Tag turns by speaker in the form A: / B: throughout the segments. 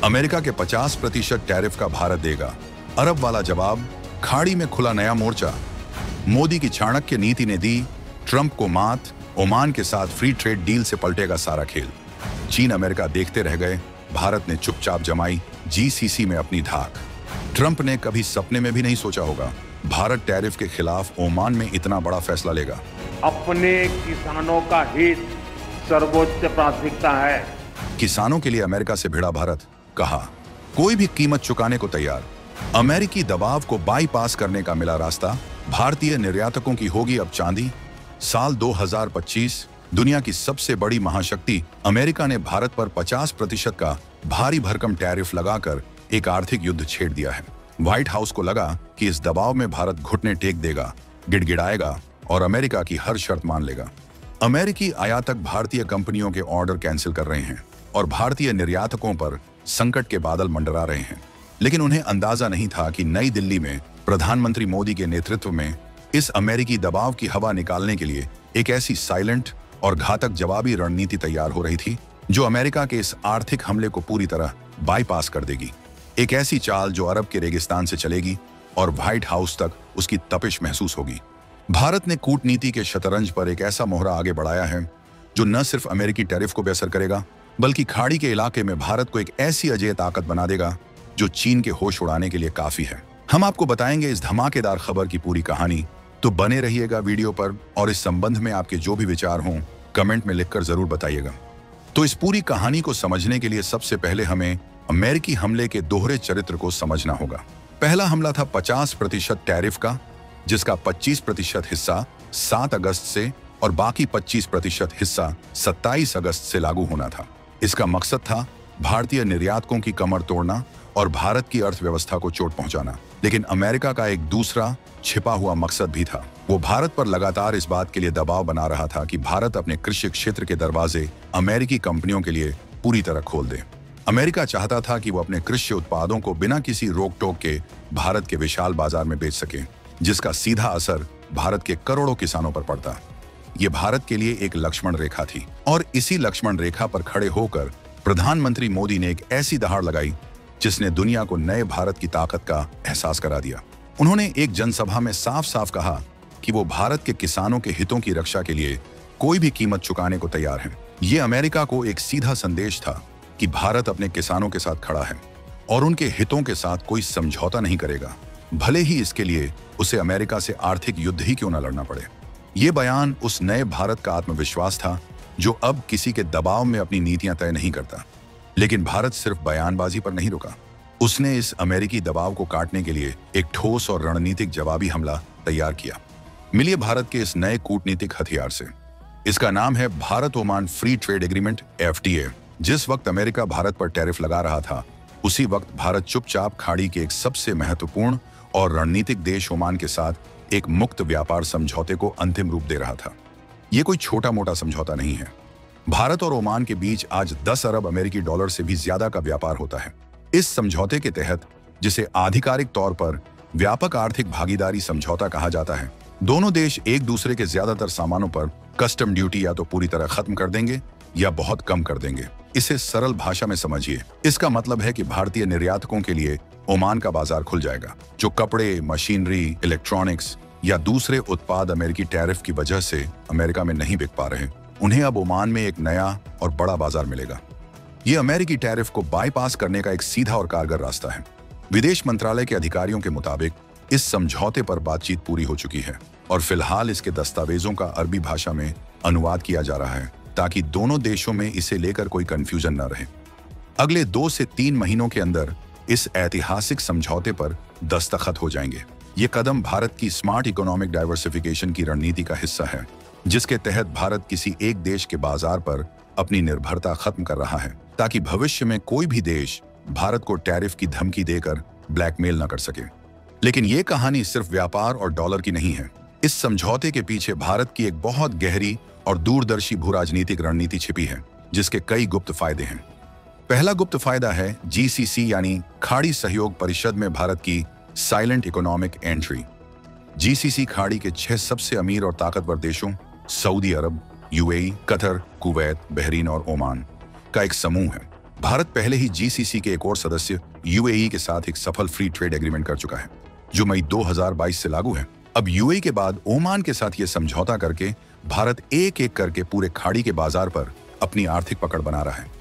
A: America के 50% tariff का भारत देगा। अरब वाला जवाब, खाड़ी में खुला नया मोर्चा। मोदी की चाणक्य नीति ने दी ट्रंप को मात। ओमान के साथ फ्री ट्रेड डील से पलटेगा सारा खेल। चीन अमेरिका देखते रह गए, भारत ने चुपचाप जमाई जीसीसी में अपनी धाक। ट्रंप ने कभी सपने में भी नहीं सोचा होगा भारत टैरिफ के खिलाफ ओमान में इतना बड़ा फैसला लेगा।
B: अपने किसानों का हित सर्वोच्च प्राथमिकता है।
A: किसानों के लिए अमेरिका से भिड़ा भारत, कहा कोई भी कीमत चुकाने को तैयार। अमेरिकी दबाव को बाईपास करने का मिला रास्ता। भारतीय निर्यातकों की होगी अब चांदी। साल 2025, दुनिया की सबसे बड़ी महाशक्ति अमेरिका ने भारत पर 50% का भारी भरकम टैरिफ लगाकर एक आर्थिक युद्ध छेड़ दिया है। व्हाइट हाउस को लगा कि इस दबाव में भारत घुटने टेक देगा, गिड़गिड़ाएगा और अमेरिका की हर शर्त मान लेगा। अमेरिकी आयातक भारतीय कंपनियों के ऑर्डर कैंसिल कर रहे हैं और भारतीय निर्यातकों पर संकट के बादल मंडरा रहे हैं। लेकिन उन्हें अंदाजा नहीं था कि नई दिल्ली में प्रधानमंत्री मोदी के नेतृत्व में इस अमेरिकी दबाव की हवा निकालने के लिए एक ऐसी साइलेंट और घातक जवाबी रणनीति तैयार हो रही थी जो अमेरिका के इस आर्थिक हमले को पूरी तरह बाईपास कर देगी। एक ऐसी चाल जो अरब के रेगिस्तान से चलेगी और व्हाइट हाउस तक उसकी तपिश महसूस होगी। भारत ने कूटनीति के शतरंज पर एक ऐसा मोहरा आगे बढ़ाया है जो न सिर्फ अमेरिकी टैरिफ को बेअसर करेगा, बल्कि खाड़ी के इलाके में भारत को एक ऐसी अजेय ताकत बना देगा जो चीन के होश उड़ाने के लिए काफी है। हम आपको बताएंगे इस धमाकेदार खबर की पूरी कहानी, तो बने रहिएगा वीडियो पर और इस संबंध में आपके जो भी विचार हों कमेंट में लिखकर जरूर बताइएगा। तो इस पूरी कहानी को समझने के लिए सबसे पहले हमें अमेरिकी हमले के दोहरे चरित्र को समझना होगा। पहला हमला था 50% टैरिफ का, जिसका 25% हिस्सा 7 अगस्त से और बाकी 25% हिस्सा 27 अगस्त से लागू होना था। इसका मकसद था भारतीय निर्यातकों की कमर तोड़ना और भारत की अर्थव्यवस्था को चोट पहुंचाना। लेकिन अमेरिका का एक दूसरा छिपा हुआ मकसद भी था। वो भारत पर लगातार इस बात के लिए दबाव बना रहा था कि भारत अपने कृषि क्षेत्र के दरवाजे अमेरिकी कंपनियों के लिए पूरी तरह खोल दे। अमेरिका चाहता था कि वो अपने कृषि उत्पादों को बिना किसी रोक टोक के भारत के विशाल बाजार में बेच सके, जिसका सीधा असर भारत के करोड़ों किसानों पर पड़ता। ये भारत के लिए एक लक्ष्मण रेखा थी और इसी लक्ष्मण रेखा पर खड़े होकर प्रधानमंत्री मोदी ने एक ऐसी दहाड़ लगाई जिसने दुनिया को नए भारत की ताकत का एहसास करा दिया। उन्होंने एक जनसभा में साफ साफ कहा कि वो भारत के किसानों के हितों की रक्षा के लिए कोई भी कीमत चुकाने को तैयार है। ये अमेरिका को एक सीधा संदेश था कि भारत अपने किसानों के साथ खड़ा है और उनके हितों के साथ कोई समझौता नहीं करेगा, भले ही इसके लिए उसे अमेरिका से आर्थिक युद्ध ही क्यों न लड़ना पड़े। ये बयान उस नए भारत का आत्मविश्वास था जो अब किसी के दबाव में अपनी नीतियां तय नहीं करता। लेकिन भारत सिर्फ बयानबाजी पर नहीं रुका। उसने इस अमेरिकी दबाव को काटने के लिए एक ठोस और रणनीतिक जवाबी हमला तैयार किया। मिलिए भारत के इस नए कूटनीतिक हथियार से। इसका नाम है Bharat Oman free trade agreement, FTA। जिस वक्त अमेरिका भारत पर टैरिफ लगा रहा था, उसी वक्त भारत चुपचाप खाड़ी के एक सबसे महत्वपूर्ण और रणनीतिक देश ओमान के साथ एक मुक्त व्यापार समझौते को अंतिम रूप दे रहा था। ये कोई छोटा मोटा समझौता नहीं है। भारत और ओमान के बीच आज 10 अरब अमेरिकी डॉलर से भी ज्यादा का व्यापार होता है। इस समझौते के तहत, जिसे आधिकारिक तौर पर व्यापक आर्थिक भागीदारी समझौता कहा जाता है, दोनों देश एक दूसरे के ज्यादातर सामानों पर कस्टम ड्यूटी या तो पूरी तरह खत्म कर देंगे या बहुत कम कर देंगे। इसे सरल भाषा में समझिए। इसका मतलब है कि भारतीय निर्यातकों के लिए ओमान का बाजार खुल जाएगा। जो कपड़े, मशीनरी, इलेक्ट्रॉनिक्स या दूसरे उत्पाद अमेरिकी टैरिफ की वजह से अमेरिका में नहीं बिक पा रहे, उन्हें अब ओमान में एक नया और बड़ा बाजार मिलेगा। ये अमेरिकी टैरिफ को बाईपास करने का एक सीधा और कारगर रास्ता है। विदेश मंत्रालय के अधिकारियों के मुताबिक इस समझौते पर बातचीत पूरी हो चुकी है और फिलहाल इसके दस्तावेजों का अरबी भाषा में अनुवाद किया जा रहा है ताकि दोनों देशों में इसे लेकर कोई कंफ्यूजन न रहे। अगले 2 से 3 महीनों के अंदर इस ऐतिहासिक समझौते पर दस्तखत हो जाएंगे। ये कदम भारत की स्मार्ट इकोनॉमिक डाइवर्सिफिकेशन की रणनीति का हिस्सा है, जिसके तहत भारत किसी एक देश के बाजार पर अपनी निर्भरता खत्म कर रहा है ताकि भविष्य में कोई भी देश भारत को टैरिफ की धमकी देकर ब्लैकमेल न कर सके। लेकिन ये कहानी सिर्फ व्यापार और डॉलर की नहीं है। इस समझौते के पीछे भारत की एक बहुत गहरी और दूरदर्शी भू-राजनीतिक रणनीति छिपी है, जिसके कई गुप्त फायदे हैं। पहला गुप्त फायदा है GCC यानी खाड़ी सहयोग परिषद में भारत की साइलेंट इकोनॉमिक एंट्री। GCC खाड़ी के 6 सबसे अमीर और ताकतवर देशों सऊदी अरब, UAE, कतर, कुवैत, बहरीन और ओमान का एक समूह है। भारत पहले ही जीसीसी के एक और सदस्य यूएई के साथ एक सफल फ्री ट्रेड एग्रीमेंट कर चुका है, जो मई 2022 से लागू है। अब यूएई के बाद ओमान के साथ ये समझौता करके भारत एक एक करके पूरे खाड़ी के बाजार पर अपनी आर्थिक पकड़ बना रहा है।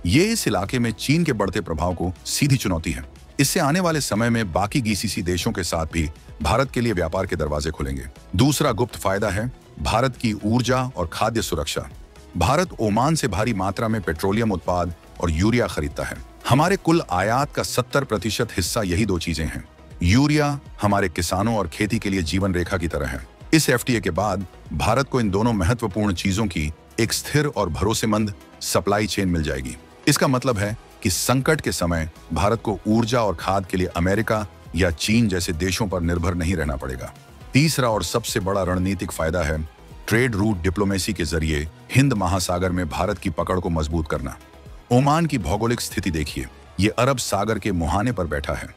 A: ये इस इलाके में चीन के बढ़ते प्रभाव को सीधी चुनौती है। इससे आने वाले समय में बाकी जीसीसी देशों के साथ भी भारत के लिए व्यापार के दरवाजे खुलेंगे। दूसरा गुप्त फायदा है भारत की ऊर्जा और खाद्य सुरक्षा। भारत ओमान से भारी मात्रा में पेट्रोलियम उत्पाद और यूरिया खरीदता है। हमारे कुल आयात का 70% हिस्सा यही दो चीजें हैं। यूरिया हमारे किसानों और खेती के लिए जीवन रेखा की तरह है। इस एफटीए के बाद भारत को इन दोनों महत्वपूर्ण चीजों की एक स्थिर और भरोसेमंद सप्लाई चेन मिल जाएगी। इसका मतलब है कि संकट के समय भारत को ऊर्जा और खाद के लिए अमेरिका या चीन जैसे देशों पर निर्भर नहीं रहना पड़ेगा। तीसरा और सबसे बड़ा रणनीतिक फायदा है ट्रेड रूट डिप्लोमेसी के जरिए हिंद महासागर में भारत की पकड़ को मजबूत करना। ओमान की भौगोलिक स्थिति देखिए, ये अरब सागर के मुहाने पर बैठा है।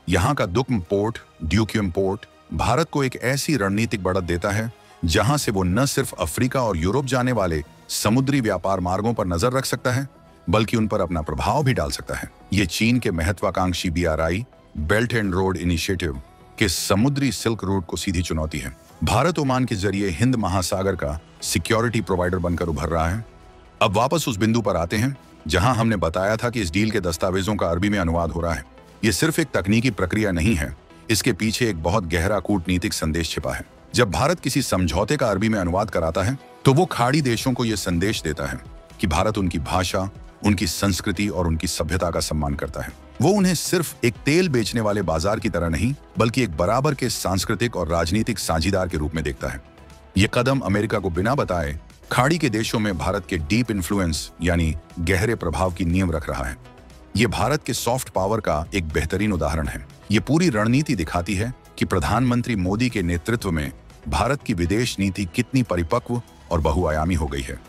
A: यहाँ का दुक्म पोर्ट, ड्यूक्यूम पोर्ट भारत को एक ऐसी रणनीतिक बढ़त देता है जहां से वो न सिर्फ अफ्रीका और यूरोप जाने वाले समुद्री व्यापार मार्गों पर नजर रख सकता है, बल्कि उन पर अपना प्रभाव भी डाल सकता है। ये चीन के महत्वाकांक्षी BRI belt and road initiative के समुद्री सिल्क रूट को सीधी चुनौती है। भारत ओमान के जरिए हिंद महासागर का सिक्योरिटी प्रोवाइडर बनकर उभर रहा है। अब वापस उस बिंदु पर आते हैं जहां हमने बताया था कि इस डील के दस्तावेजों का अरबी में अनुवाद हो रहा है। ये सिर्फ एक तकनीकी प्रक्रिया नहीं है, इसके पीछे एक बहुत गहरा कूटनीतिक संदेश छिपा है। जब भारत किसी समझौते का अरबी में अनुवाद कराता है तो वो खाड़ी देशों को यह संदेश देता है कि भारत उनकी भाषा, उनकी संस्कृति और उनकी सभ्यता का सम्मान करता है। वो उन्हें सिर्फ एक तेल बेचने वाले बाजार की तरह नहीं, बल्कि एक बराबर के सांस्कृतिक और राजनीतिक साझीदार के रूप में देखता है। ये कदम अमेरिका को बिना बताए खाड़ी के देशों में भारत के डीप इन्फ्लुएंस यानी गहरे प्रभाव की नींव रख रहा है। ये भारत के सॉफ्ट पावर का एक बेहतरीन उदाहरण है। ये पूरी रणनीति दिखाती है कि प्रधानमंत्री मोदी के नेतृत्व में भारत की विदेश नीति कितनी परिपक्व और बहुआयामी हो गई है।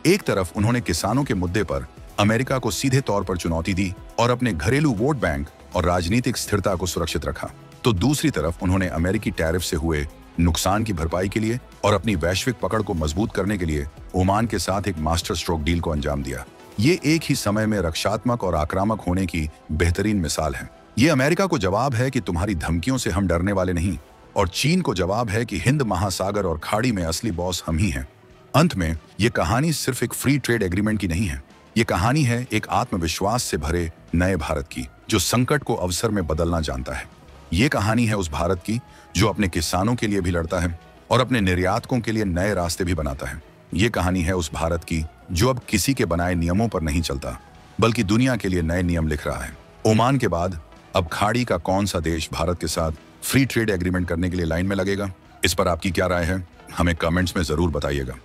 A: एक तरफ उन्होंने किसानों के मुद्दे पर अमेरिका को सीधे तौर पर चुनौती दी और अपने घरेलू वोट बैंक और राजनीतिक स्थिरता को सुरक्षित रखा, तो दूसरी तरफ उन्होंने अमेरिकी टैरिफ से हुए नुकसान की भरपाई के लिए और अपनी वैश्विक पकड़ को मजबूत करने के लिए ओमान के साथ एक मास्टर स्ट्रोक डील को अंजाम दिया। ये एक ही समय में रक्षात्मक और आक्रामक होने की बेहतरीन मिसाल है। ये अमेरिका को जवाब है कि तुम्हारी धमकियों से हम डरने वाले नहीं, और चीन को जवाब है कि हिंद महासागर और खाड़ी में असली बॉस हम ही हैं। अंत में ये कहानी सिर्फ एक फ्री ट्रेड एग्रीमेंट की नहीं है, ये कहानी है एक आत्मविश्वास से भरे नए भारत की, जो संकट को अवसर में बदलना जानता है। ये कहानी है उस भारत की जो अपने किसानों के लिए भी लड़ता है और अपने निर्यातकों के लिए नए रास्ते भी बनाता है। ये कहानी है उस भारत की जो अब किसी के बनाए नियमों पर नहीं चलता, बल्कि दुनिया के लिए नए नियम लिख रहा है। ओमान के बाद अब खाड़ी का कौन सा देश भारत के साथ फ्री ट्रेड एग्रीमेंट करने के लिए लाइन में लगेगा? इस पर आपकी क्या राय है? हमें कमेंट्स में जरूर बताइएगा।